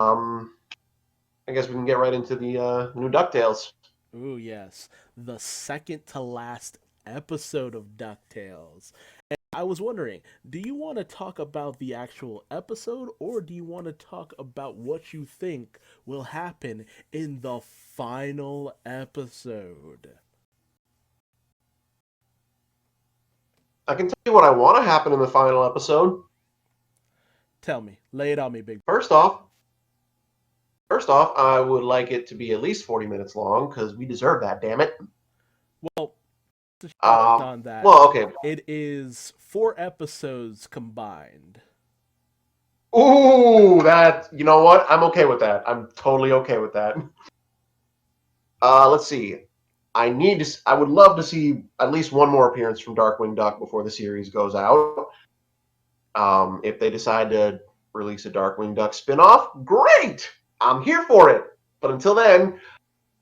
Um, I guess we can get right into the new Ducktales. Ooh, yes. The second to last episode of Ducktales. And I was wondering, do you want to talk about the actual episode or do you want to talk about what you think will happen in the final episode? I can tell you what I want to happen in the final episode. Tell me, lay it on me, big. First off, first off, I would like it to be at least 40 minutes long because we deserve that. Damn it. Well, to shed light Um, on that, well, okay. it is 4 episodes combined. Ooh, that. You know what? I'm okay with that. I'm totally okay with that. Let's see. I need to. I would love to see at least one more appearance from Darkwing Duck before the series goes out. If they decide to release a Darkwing Duck spinoff, great! I'm here for it. But until then,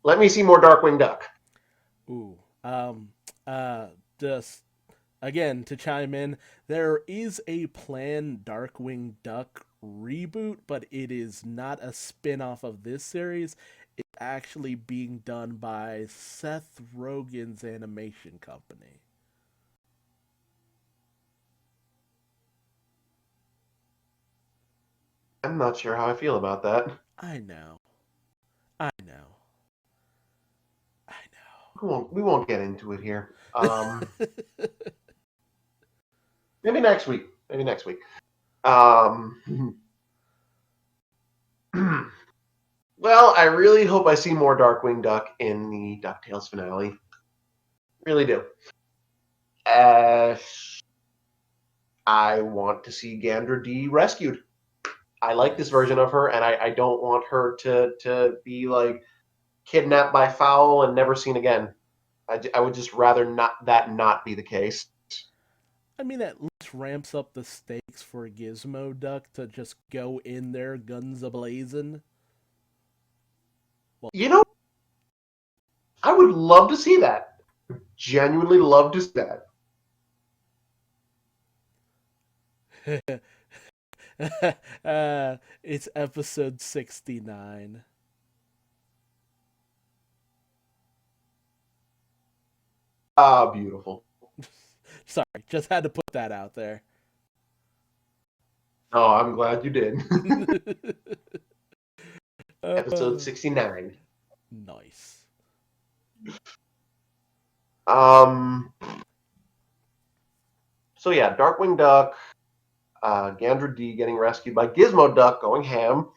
let me see more Darkwing Duck. Ooh. Um, uh, just again to chime in, there is a planned Darkwing Duck reboot, but it is not a spin-off of this series. It's actually being done by Seth Rogen's animation company. I'm not sure how I feel about that. I know. I know. I We won't get into it here. know. Maybe next week. Maybe next week. Um, well, I really hope I see more Darkwing Duck in the Ducktales finale. Really do. Uh, I want to see Gandra D rescued. I like this Yes. version of her, and I don't want her to be like kidnapped by Fowl and never seen again. I would just rather not be the case. I mean, at least ramps up the stakes for Gizmo Duck to just go in there guns a blazing. Well, You know, I would love to see that. Genuinely love to see that. it's episode 69. Ah, beautiful. Sorry, just had to put that out there. Oh, I'm glad you did. Episode uh, 69. nice. Um. So yeah, Darkwing Duck, Gandra D getting rescued by Gizmo Duck going ham.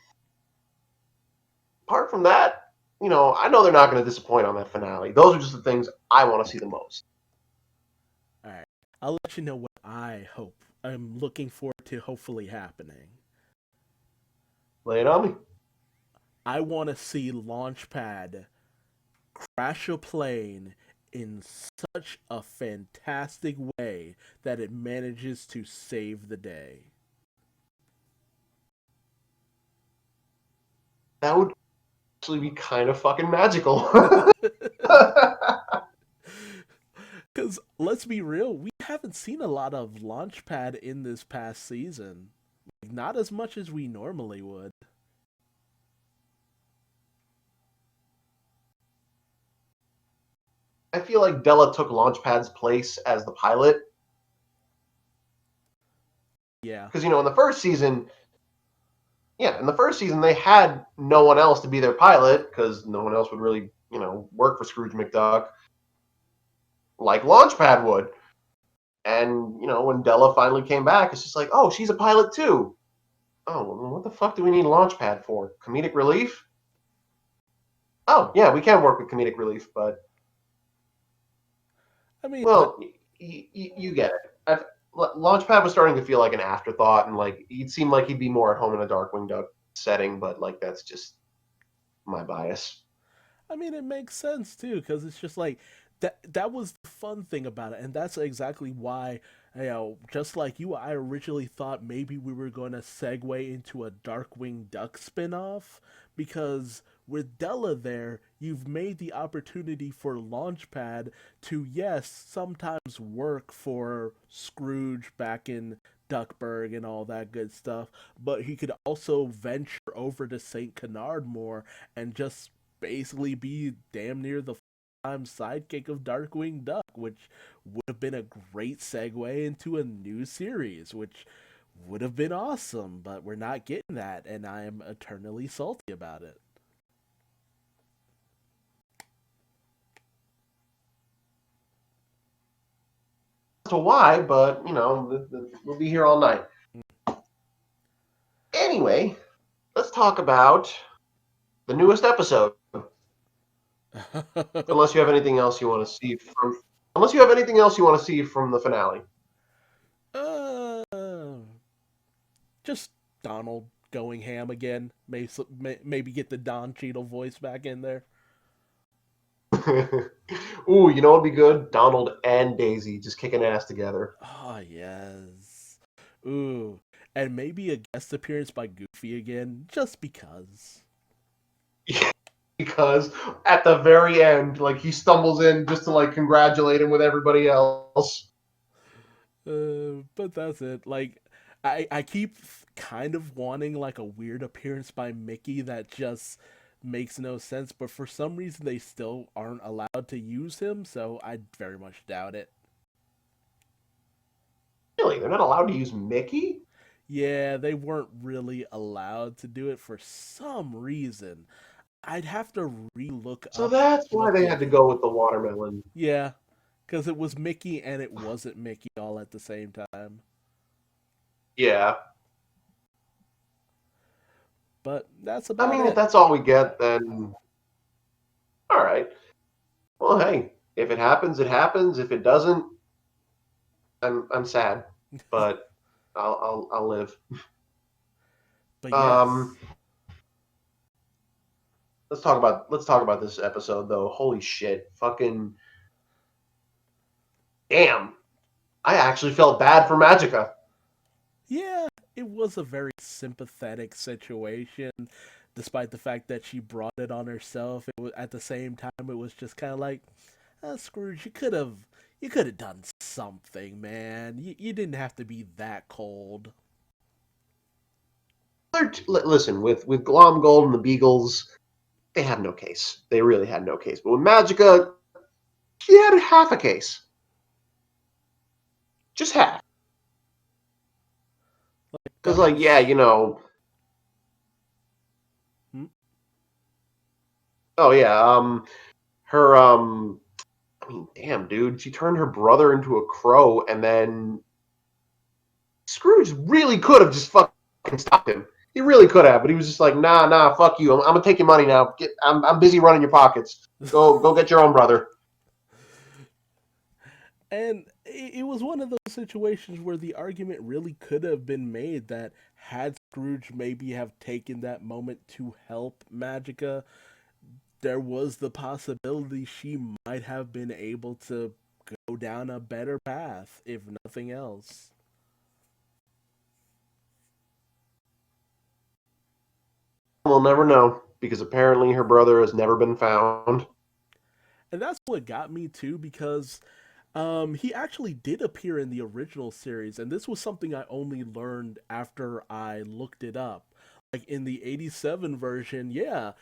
Apart from that, I know they're not going to disappoint on that finale. Those are just the things I want to see the most. All right, I'll let you know what I hope. I'm looking forward to hopefully happening. Lay it on me. I want to see Launchpad crash a plane in such a fantastic way that it manages to save the day. That would actually be kind of fucking magical. Because let's be real, we haven't seen a lot of Launchpad in this past season. Like, not as much as we normally would. I feel like Della took Launchpad's place as the pilot Yeah. because in the first season they had no one else to be their pilot because no one else would really work for Scrooge McDuck like Launchpad would. And when Della finally came back, it's just like, oh, she's a pilot too. Oh, well, what the fuck do we need Launchpad for? Comedic relief? Oh, yeah, we can work with comedic relief, but I mean, well, you get it. Launchpad was starting to feel like an afterthought, and like he'd seem like he'd be more at home in a Darkwing Duck setting, but like that's just my bias. it makes sense too, because it's just like that was the fun thing about it, and that's exactly why, just like you, I originally thought maybe we were going to segue into a Darkwing Duck spinoff, because with Della there, you've made the opportunity for Launchpad to, yes, sometimes work for Scrooge back in Duckburg and all that good stuff, but he could also venture over to St. Canard more and just basically be damn near the time sidekick of Darkwing Duck, which would have been a great segue into a new series, which would have been awesome, but we're not getting that, and I am eternally salty about it. As to why, but we'll be here all night. Anyway, let's talk about the newest episode. Unless you have anything else you want to see from, unless you have anything else you want to see from the finale. uh, just Donald going ham again. Maybe get the Don Cheadle voice back in there. Ooh, you know what'd be good? Donald and Daisy just kicking ass together. Oh yes. Ooh, and maybe a guest appearance by Goofy again, just because. Because at the very end, like he stumbles in just to like congratulate him with everybody else. But that's it. Like, I keep kind of wanting like a weird appearance by Mickey that just makes no sense, but for some reason they still aren't allowed to use him, so I very much doubt it. Really, they're not allowed to use Mickey. Yeah, they weren't really allowed to do it for some reason. I'd have to re-look So up that's why what they the had to go with the watermelon. yeah, because it was Mickey and it wasn't Mickey all at the same time. Yeah. But that's I about mean, if it. that's all we get, then all right. Well, hey, if it happens, it happens. If it doesn't, I'm sad, but I'll live. But yes. Um, let's talk about this episode though. Holy shit, fucking damn! I actually felt bad for Magica. Yeah, it was a very sympathetic situation, despite the fact that she brought it on herself. It was at the same time it was just kind of like, Scrooge, you could have done something, man. You didn't have to be that cold. Listen, with Glom Gold and the Beagles, they had no case. They really had no case. But with Magica, she had half a case, just half. Because, That like, yeah, was. Hmm? oh yeah, her, I mean, damn, dude, she turned her brother into a crow, and then Scrooge really could have just fucking stopped him. He really could have, but he was just like, nah, fuck you. I'm gonna take your money now. I'm busy running your pockets. Go get your own brother. And it was one of those situations where the argument really could have been made that had Scrooge maybe have taken that moment to help Magica, there was the possibility she might have been able to go down a better path, if nothing else. We'll never know because apparently her brother has never been found. And that's what got me too, because he actually did appear in the original series, and this was something I only learned after I looked it up. Like in the 87 version, yeah,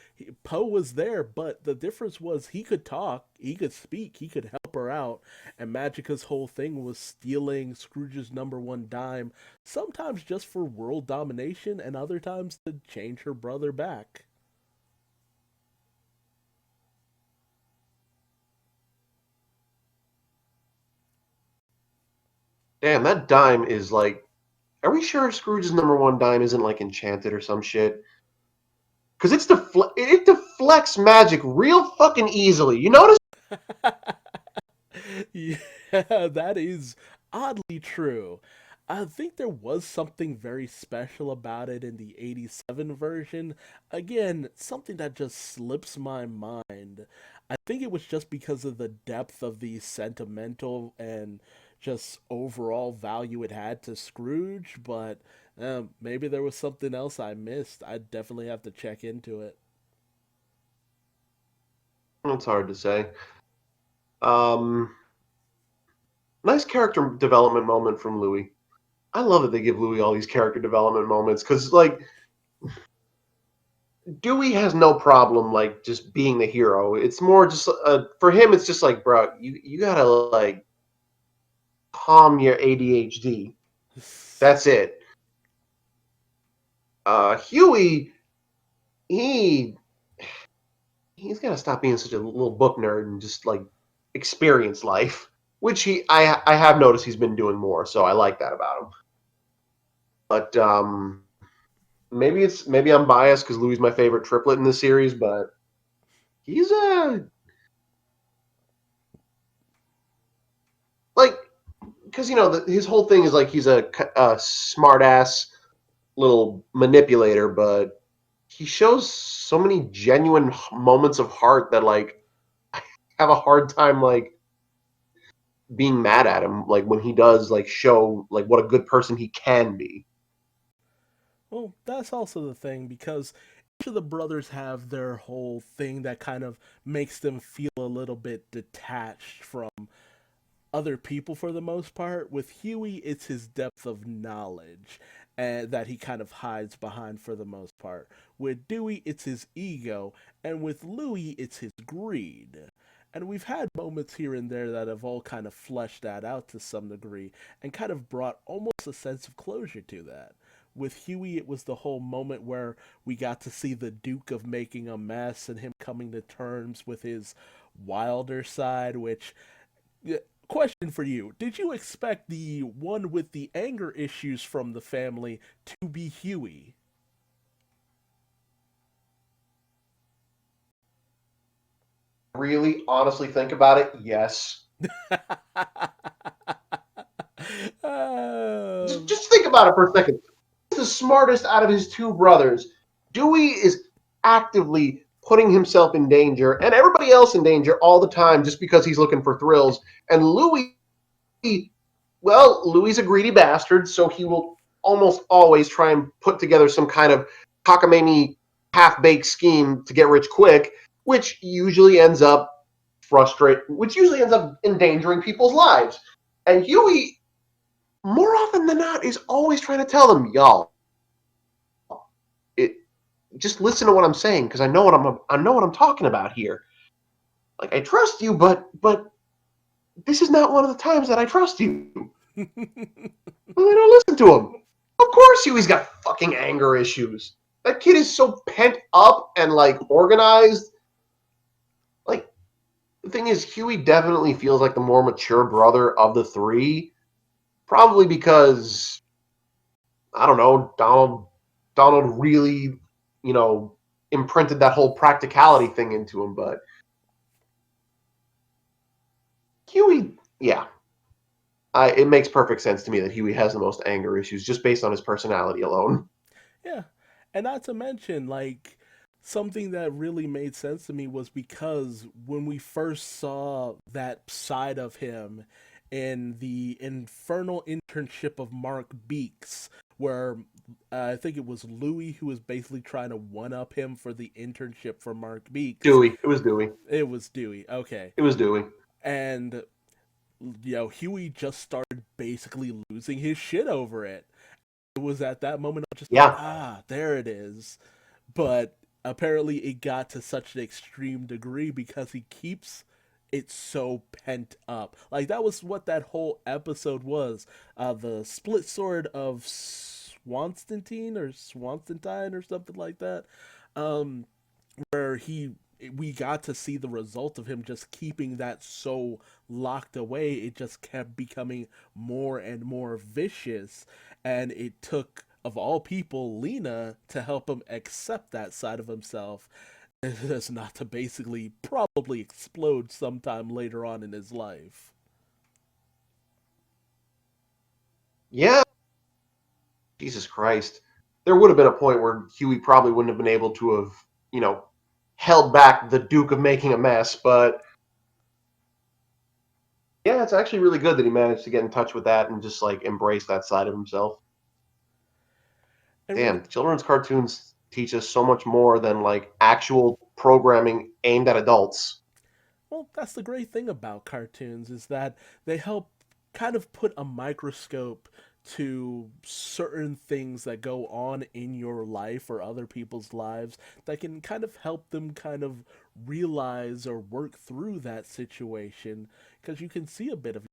Poe was there, but the difference was he could talk, he could speak, he could help her out, and Magica's whole thing was stealing Scrooge's number one dime, sometimes just for world domination, and other times to change her brother back. Damn, that dime is like. Are we sure Scrooge's number one dime isn't like enchanted or some shit? Because it deflects magic real fucking easily. You notice? Yeah, that is oddly true. I think there was something very special about it in the 87 version. Again, something that just slips my mind. I think it was just because of the depth of the sentimental and just overall value it had to Scrooge, but maybe there was something else I missed. I'd definitely have to check into it. It's hard to say. Um, Nice character development moment from Louis. I love that they give Louis all these character development moments because like Dewey has no problem like just being the hero. It's more just for him. It's just like, bro, you gotta like calm your ADHD. That's it. Huey, he he's got to stop being such a little book nerd and just like experience life, which I have noticed he's been doing more, so I like that about him. But maybe I'm biased because Louis is my favorite triplet in the series, but he's a like because his whole thing is like he's a smart ass little manipulator, but he shows so many genuine moments of heart that like I have a hard time like being mad at him like when he does like show like what a good person he can be. Well, that's also the thing because each of the brothers have their whole thing that kind of makes them feel a little bit detached from other people for the most part. With Huey, it's his depth of knowledge and that he kind of hides behind for the most part. With Dewey, it's his ego, and with Louie, it's his greed. And we've had moments here and there that have all kind of fleshed that out to some degree and kind of brought almost a sense of closure to that. With Huey, it was the whole moment where we got to see the Duke of making a mess and him coming to terms with his wilder side, which question for you. Did you expect the one with the anger issues from the family to be Huey? Really honestly think about it, yes. Just, um, just think about it for a second. He's the smartest out of his two brothers. Dewey is actively putting himself in danger and everybody else in danger all the time just because he's looking for thrills. And Louis, well, Louis is a greedy bastard, so he will almost always try and put together some kind of cockamamie half-baked scheme to get rich quick, which usually ends up endangering people's lives. And Huey, more often than not, is always trying to tell them, y'all, it just listen to what I'm saying because I know what I'm talking about here. Like I trust you, but this is not one of the times that I trust you. Well, they don't listen to him. Of course, Huey's got fucking anger issues. That kid is so pent up and like organized. Like the thing is, Huey definitely feels like the more mature brother of the three. Probably because I don't know, Donald really, you know, imprinted that whole practicality thing into him. But Huey, yeah, it makes perfect sense to me that Huey has the most anger issues just based on his personality alone. yeah, and not to mention, like, something that really made sense to me was because when we first saw that side of him in the infernal internship of Mark Beeks, where I think it was Louis who was basically trying to one up him for the internship for Mark Beeks. Dewey, it was Dewey, It was Dewey, okay. it was Dewey. And, Huey just started basically losing his shit over it. It was at that moment I was just like, Yeah, ah, there it is. But apparently it got to such an extreme degree because he keeps it so pent up. Like that was what that whole episode was. The split sword of Swanstantine or Swanstantine or something like that. Um, where he we got to see the result of him just keeping that so locked away. It just kept becoming more and more vicious, and it took, of all people, Lena to help him accept that side of himself, as not to basically probably explode sometime later on in his life. yeah. Jesus Christ, there would have been a point where Huey probably wouldn't have been able to have, you know, held back the Duke of making a mess. But yeah, it's actually really good that he managed to get in touch with that and just like embrace that side of himself. And really, Damn, children's cartoons teach us so much more than like actual programming aimed at adults. well, that's the great thing about cartoons is that they help kind of put a microscope to certain things that go on in your life or other people's lives that can kind of help them kind of realize or work through that situation, because you can see a bit of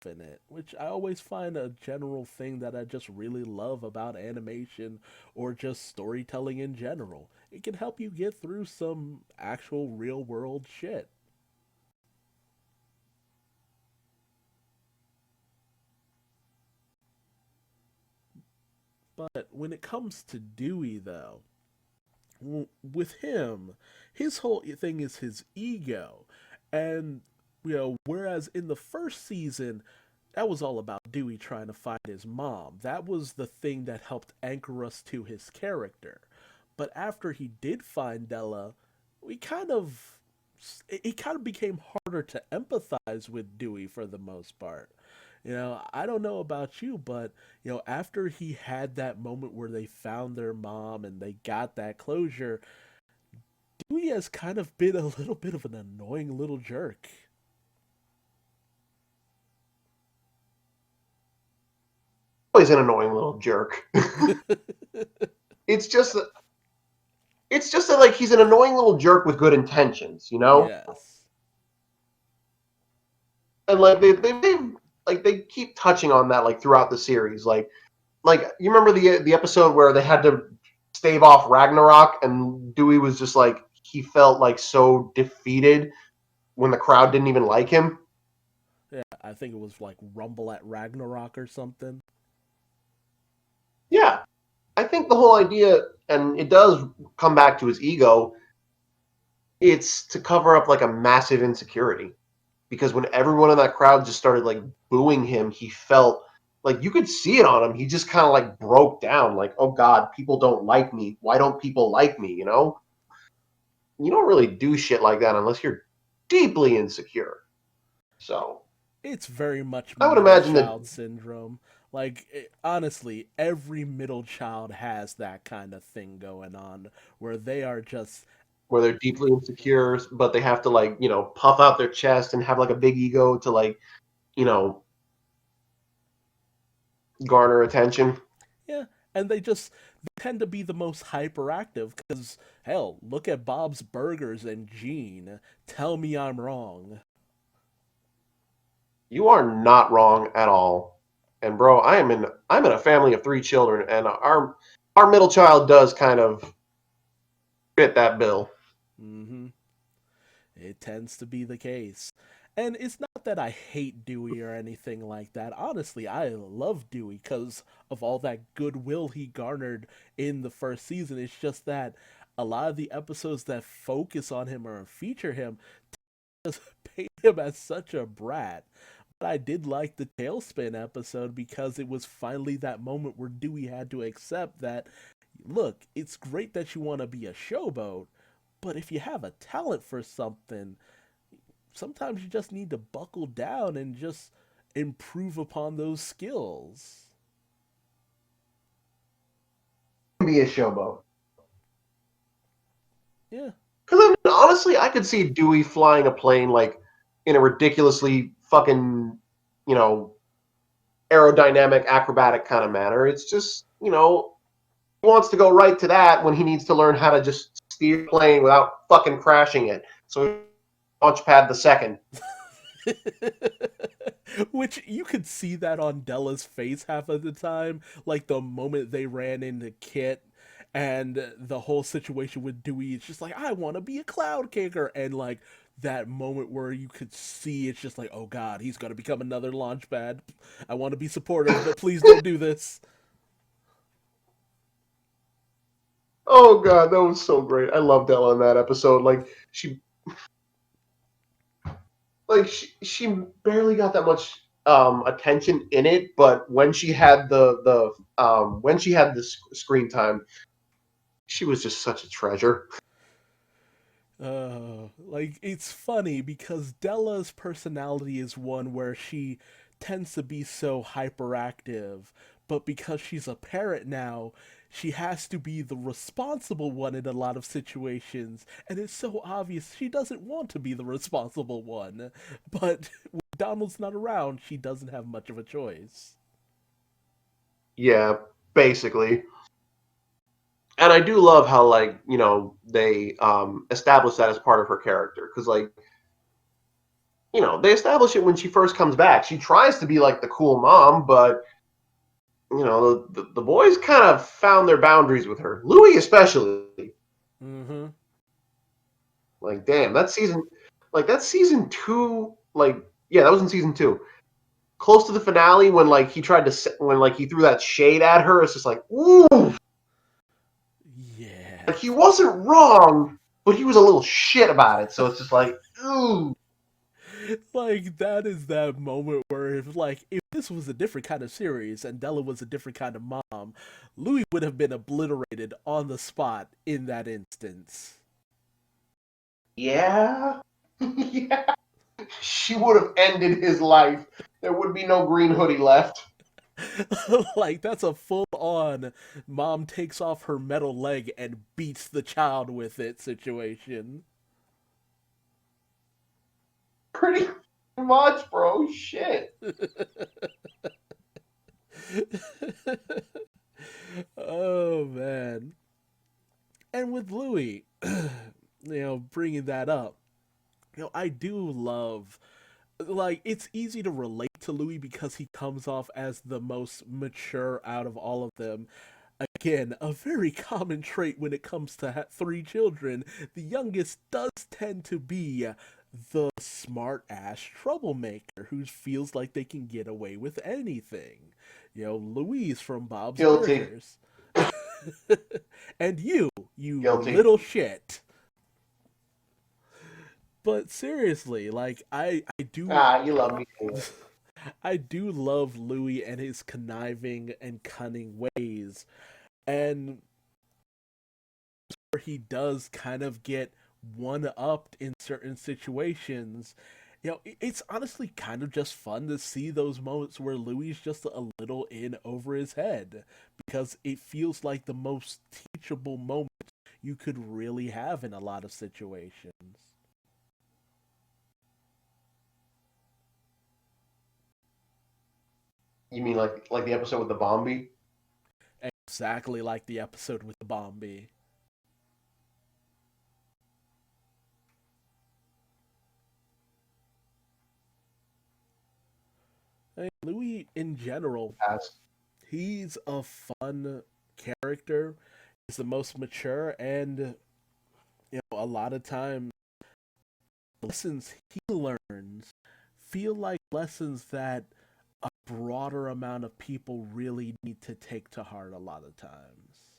in it, which I always find a general thing that I just really love about animation or just storytelling in general. It can help you get through some actual real world shit. But when it comes to Dewey, though, with him, his whole thing is his ego. And, whereas in the first season, that was all about Dewey trying to find his mom. That was the thing that helped anchor us to his character. But after he did find Della, we kind of it kind of became harder to empathize with Dewey for the most part. I don't know about you, but after he had that moment where they found their mom and they got that closure, Dewey has kind of been a little bit of an annoying little jerk. Always an annoying little jerk. it's just that it's just that like he's an annoying little jerk with good intentions, you know? Yes. And like they keep touching on that like throughout the series. Like you remember the episode where they had to stave off Ragnarok and Dewey was just like he felt like so defeated when the crowd didn't even like him. Yeah, I think it was like Rumble at Ragnarok or something. Yeah. I think the whole idea, and it does come back to his ego, it's to cover up like a massive insecurity. Because when everyone in that crowd just started like booing him, he felt like you could see it on him. He just kind of like broke down, like, oh God, people don't like me. Why don't people like me? You don't really do shit like that unless you're deeply insecure. So It's very much I would middle imagine that child syndrome. Like, honestly, every middle child has that kind of thing going on where they are just, where they're deeply insecure, but they have to like, puff out their chest and have like a big ego to like, you know, garner attention. yeah, and they tend to be the most hyperactive because, hell, look at Bob's Burgers and Gene. Tell me I'm wrong. You are not wrong at all. And bro, I'm in a family of three children, and our middle child does kind of fit that bill. Hmm. It tends to be the case. And it's not that I hate Dewey or anything like that. Honestly, I love Dewey because of all that goodwill he garnered in the first season. It's just that a lot of the episodes that focus on him or feature him just paint him as such a brat. But I did like the Tailspin episode because it was finally that moment where Dewey had to accept that, look, it's great that you want to be a showboat, but if you have a talent for something, sometimes you just need to buckle down and just improve upon those skills. Be a showboat. Yeah. Because I mean, honestly, I could see Dewey flying a plane like in a ridiculously fucking, you know, aerodynamic, acrobatic kind of manner. It's just, he wants to go right to that when he needs to learn how to just steer a plane without fucking crashing it. So Launchpad the second. Which you could see that on Della's face half of the time. Like the moment they ran into Kit and the whole situation with Dewey, it's just like, I want to be a cloud kicker. And like that moment where you could see it's just like, oh God, he's going to become another Launchpad. I want to be supportive, but please don't do this. Oh god, that was so great. I loved Ella in that episode. She barely got that much attention in it, but when she had the screen time, she was just such a treasure. Like it's funny because Della's personality is one where she tends to be so hyperactive, but because she's a parent now, she has to be the responsible one in a lot of situations, and it's so obvious she doesn't want to be the responsible one. But when Donald's not around, she doesn't have much of a choice. Yeah, basically. And I do love how, like, they establish that as part of her character, because, like, they establish it when she first comes back. She tries to be like the cool mom, but the boys kind of found their boundaries with her. Louis especially. Mm-hmm. Like, damn, that season 2. Like, yeah, that was in season 2. Close to the finale, when like he threw that shade at her. It's just like, ooh, Yeah. like he wasn't wrong, but he was a little shit about it. So it's just like, ooh, Like that is that moment where if this was a different kind of series and Della was a different kind of mom, Louis would have been obliterated on the spot in that instance. yeah, yeah. She would have ended his life. There would be no green hoodie left. Like that's a full on mom takes off her metal leg and beats the child with it situation. Pretty much, bro. Shit. Oh man. And with Louis, bringing that up, I do love, like, it's easy to relate to Louis because he comes off as the most mature out of all of them. Again, a very common trait when it comes to three children. The youngest does tend to be the smart ass troublemaker who feels like they can get away with anything. Louise from Bob's Guilty. Burgers. And you Guilty. little shit. But seriously, like I do Ah, you love me anyway. I do love Louis and his conniving and cunning ways. And where he does kind of get one upped in certain situations. It's honestly kind of just fun to see those moments where Louis is just a little in over his head because it feels like the most teachable moment you could really have in a lot of situations. You mean like the episode with the Bombi? Exactly like the episode with the Bombi. I mean, Louis, in general, Yes. he's a fun character. He's the most mature, and a lot of times the lessons he learns feel like lessons that a broader amount of people really need to take to heart a lot of times.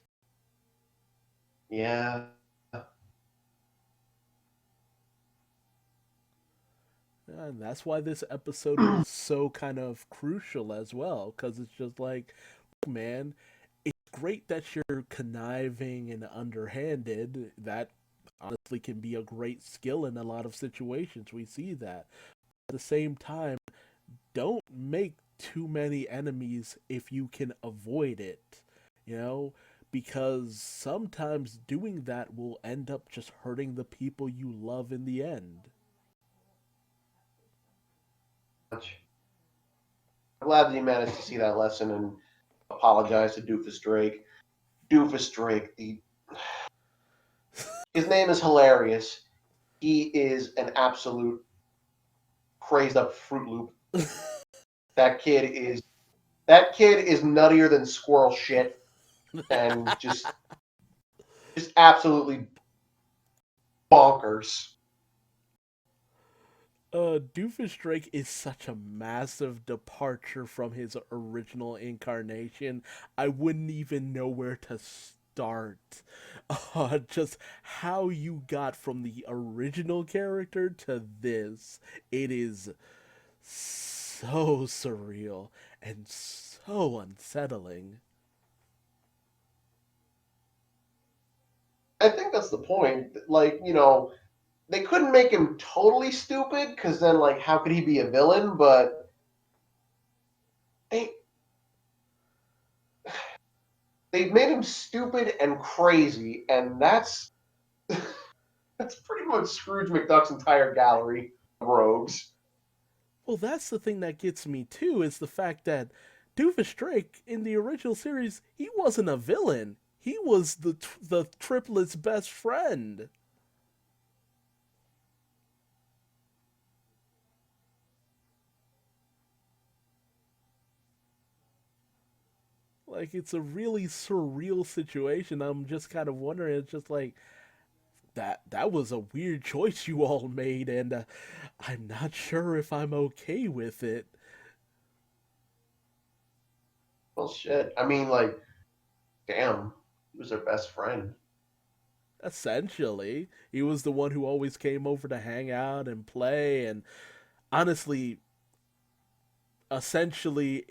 Yeah. And that's why this episode was so kind of crucial as well, because it's just like, man, it's great that you're conniving and underhanded. That honestly can be a great skill in a lot of situations. We see that. At the same time, don't make too many enemies if you can avoid it, you know? Because sometimes doing that will end up just hurting the people you love in the end. Much. I'm glad that you managed to see that lesson and apologize to Doofus Drake. Doofus Drake, his name is hilarious. He is an absolute crazed up Fruit Loop. That kid is that kid is nuttier than squirrel shit, and just absolutely bonkers. Doofus Drake is such a massive departure from his original incarnation. I wouldn't even know where to start. Just how you got from the original character to this. It is so surreal and so unsettling. I think that's the point. Like, they couldn't make him totally stupid because then, like, how could he be a villain? But they they made him stupid and crazy, and that's pretty much Scrooge McDuck's entire gallery of rogues. Well, that's the thing that gets me too is the fact that Doofus-Drake in the original series, he wasn't a villain. He was the triplets' best friend. Like, it's a really surreal situation. I'm just kind of wondering. It's just like that was a weird choice you all made, and I'm not sure if I'm okay with it. Well, shit. I mean, like, damn, he was their best friend. Essentially, he was the one who always came over to hang out and play, and honestly, essentially,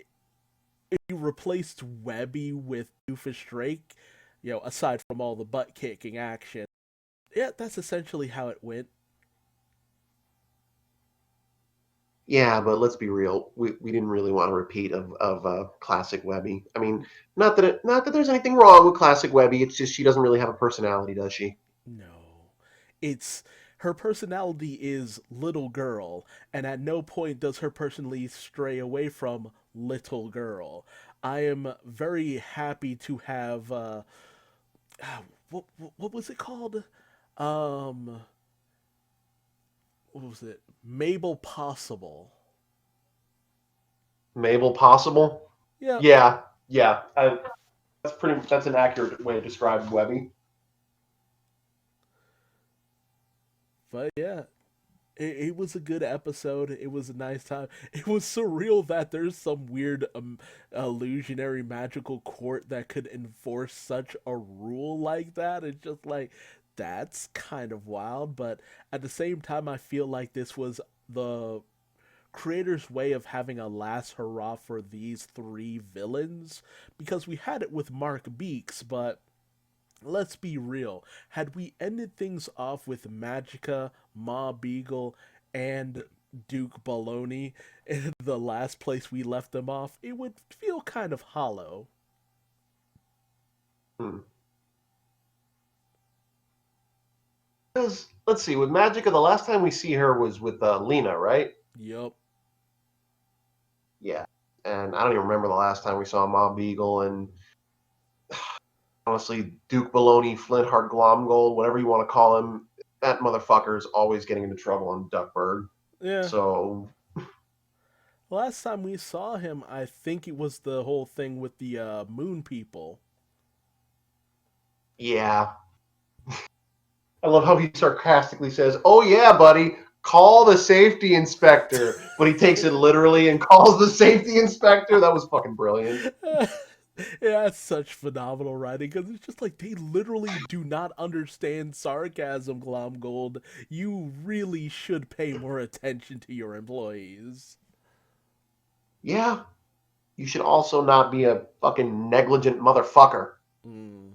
if you replaced Webby with Doofus-Drake, aside from all the butt kicking action, yeah, that's essentially how it went. Yeah, but let's be real. We didn't really want a repeat of classic Webby. I mean, not that there's anything wrong with classic Webby. It's just she doesn't really have a personality, does she? No. It's her personality is little girl, and at no point does her personality stray away from little girl. I am very happy to have what was it called? Um what was it? Mabel Possible. Mabel Possible. Yep. Yeah, yeah. That's an accurate way to describe Webby. But yeah, it was a good episode. It was a nice time. It was surreal that there's some weird illusionary magical court that could enforce such a rule like that. It's just like that's kind of wild, but at the same time I feel like this was the creator's way of having a last hurrah for these three villains, because we had it with Mark Beeks, but let's be real. Had we ended things off with Magica, Ma Beagle, and Duke Baloney in the last place we left them off, it would feel kind of hollow. Hmm. Because let's see, with Magica, the last time we see her was with Lena, right? Yup. Yeah. And I don't even remember the last time we saw Mom Beagle, and honestly, Duke Baloney, Flintheart Glomgold, whatever you want to call him, that motherfucker is always getting into trouble on Duckburg. Yeah. So, Last time we saw him, I think it was the whole thing with the moon people. yeah. I love how he sarcastically says, "Oh, yeah, buddy, call the safety inspector." But he takes it literally and calls the safety inspector. That was fucking brilliant. Yeah, it's such phenomenal writing because it's just like they literally do not understand sarcasm, Glomgold. You really should pay more attention to your employees. Yeah. You should also not be a fucking negligent motherfucker. Mm,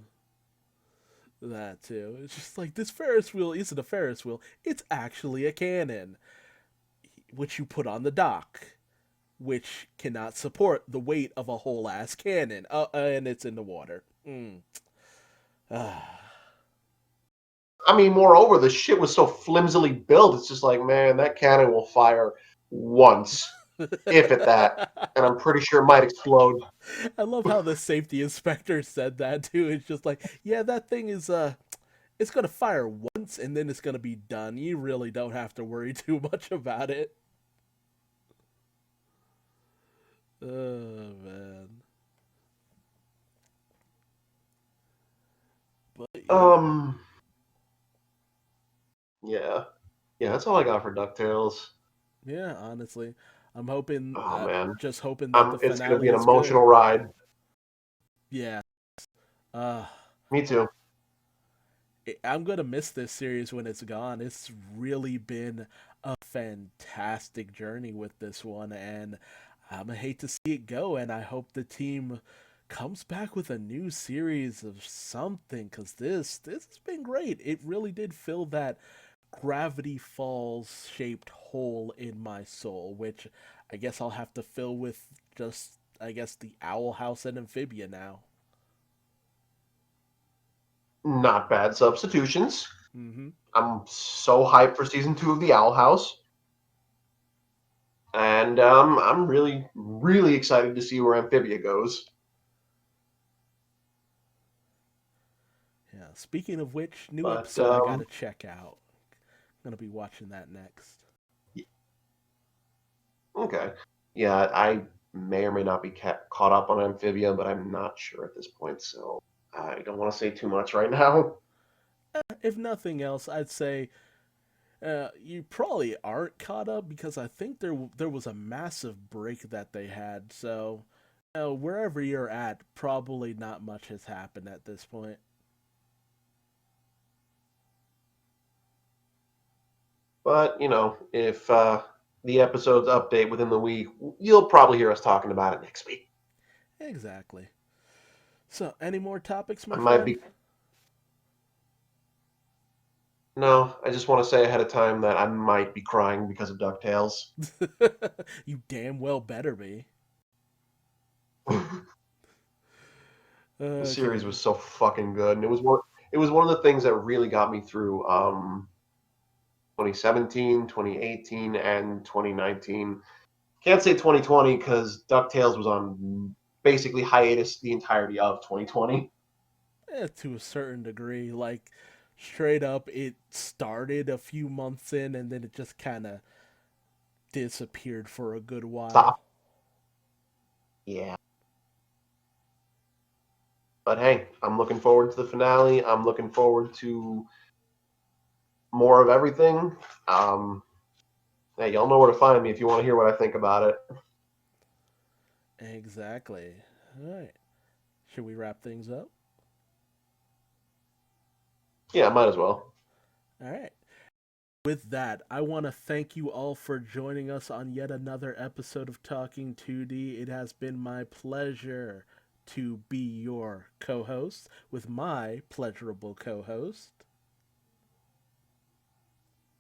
that too. It's just like this Ferris wheel isn't a Ferris wheel, it's actually a cannon, which you put on the dock, which cannot support the weight of a whole ass cannon. And it's in the water. Ah. I mean, moreover, the shit was so flimsily built. It's just like, man, that cannon will fire once, if at that, and I'm pretty sure it might explode. I love how the safety inspector said that too. It's just like, yeah, that thing is it's gonna fire once and then it's gonna be done. You really don't have to worry too much about it. Oh man. But yeah. Um, yeah, yeah, that's all I got for Ducktales. Yeah, honestly. I'm hoping Oh man, just hoping that the it's gonna be finale an is good. emotional ride. Yeah. Uh Me too. I'm gonna miss this series when it's gone. It's really been a fantastic journey with this one, and I'm gonna hate to see it go. And I hope the team comes back with a new series of something, because this has been great. It really did fill that Gravity Falls shaped hole in my soul, which I guess I'll have to fill with just I guess the Owl House and Amphibia now. Not bad substitutions. Mm-hmm. I'm so hyped for season 2 of The Owl House. And I'm really, really excited to see where Amphibia goes. Yeah. Speaking of which, new But episode I gotta check out. Gonna be watching that next. okay, yeah, I may or may not be caught up on Amphibia, but I'm not sure at this point, so I don't want to say too much right now. If nothing else, I'd say you probably aren't caught up because I think there was a massive break that they had. So wherever you're at, probably not much has happened at this point. But if the episodes update within the week, you'll probably hear us talking about it next week. Exactly. So, any more topics, I my might friend? be No, I just want to say ahead of time that I might be crying because of Ducktales. You damn well better be. The series Okay. was so fucking good, and it was one of the things that really got me through 2017, 2018, and 2019. Can't say 2020 because DuckTales was on basically hiatus the entirety of 2020. To a certain degree, like straight up, it started a few months in, and then it just kind of disappeared for a good while. Stop. Yeah. But hey, I'm looking forward to the finale. I'm looking forward to more of everything. Um, hey, y'all know where to find me if you want to hear what I think about it. Exactly. All right. Should we wrap things up? Yeah, might as well. All right. With that, I want to thank you all for joining us on yet another episode of Talking 2D. It has been my pleasure to be your co host with my pleasurable co host.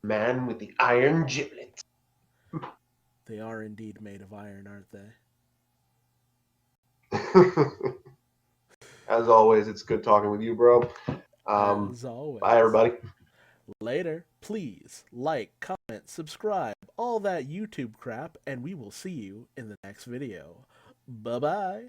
Man with the iron giblet. They are indeed made of iron, aren't they? As always, it's good talking with you, bro. As Bye, always. everybody. Later, please like, comment, subscribe, all that YouTube crap, and we will see you in the next video. Bye bye.